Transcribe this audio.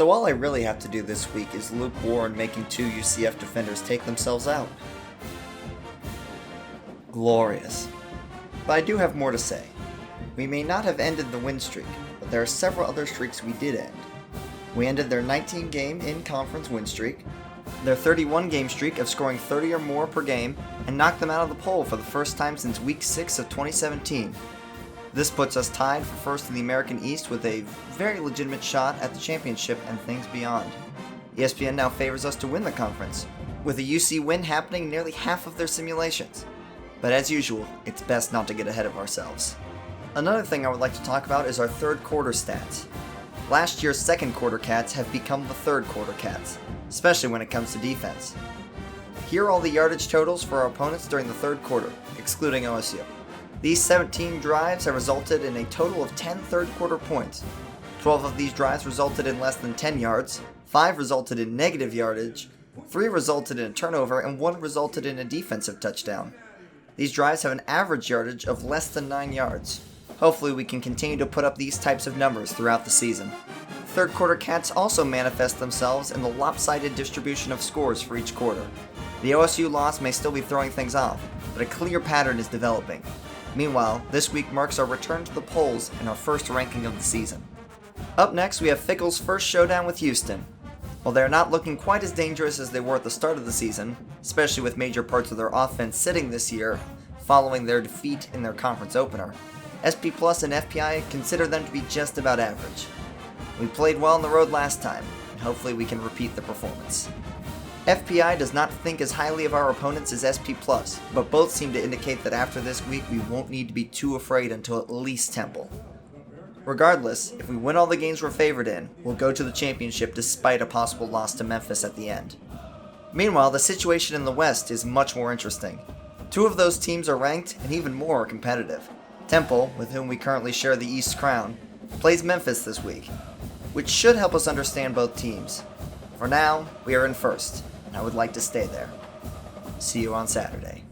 So all I really have to do this week is Luke Warren making two UCF defenders take themselves out. Glorious. But I do have more to say. We may not have ended the win streak, but there are several other streaks we did end. We ended their 19-game in-conference win streak, their 31-game streak of scoring 30 or more per game, and knocked them out of the poll for the first time since Week 6 of 2017. This puts us tied for first in the American East with a very legitimate shot at the championship and things beyond. ESPN now favors us to win the conference, with a UC win happening in nearly half of their simulations. But as usual, it's best not to get ahead of ourselves. Another thing I would like to talk about is our third quarter stats. Last year's second quarter cats have become the third quarter cats, especially when it comes to defense. Here are all the yardage totals for our opponents during the third quarter, excluding OSU. These 17 drives have resulted in a total of 10 third quarter points. 12 of these drives resulted in less than 10 yards, 5 resulted in negative yardage, 3 resulted in a turnover, and 1 resulted in a defensive touchdown. These drives have an average yardage of less than 9 yards. Hopefully we can continue to put up these types of numbers throughout the season. Third quarter cats also manifest themselves in the lopsided distribution of scores for each quarter. The OSU loss may still be throwing things off, but a clear pattern is developing. Meanwhile, this week marks our return to the polls and our first ranking of the season. Up next, we have Fickell's first showdown with Houston. While they are not looking quite as dangerous as they were at the start of the season, especially with major parts of their offense sitting this year following their defeat in their conference opener, SP Plus and FPI consider them to be just about average. We played well on the road last time, and hopefully we can repeat the performance. FPI does not think as highly of our opponents as SP Plus, but both seem to indicate that after this week we won't need to be too afraid until at least Temple. Regardless, if we win all the games we're favored in, we'll go to the championship despite a possible loss to Memphis at the end. Meanwhile, the situation in the West is much more interesting. 2 of those teams are ranked and even more competitive. Temple, with whom we currently share the East crown, plays Memphis this week, which should help us understand both teams. For now, we are in first, and I would like to stay there. See you on Saturday.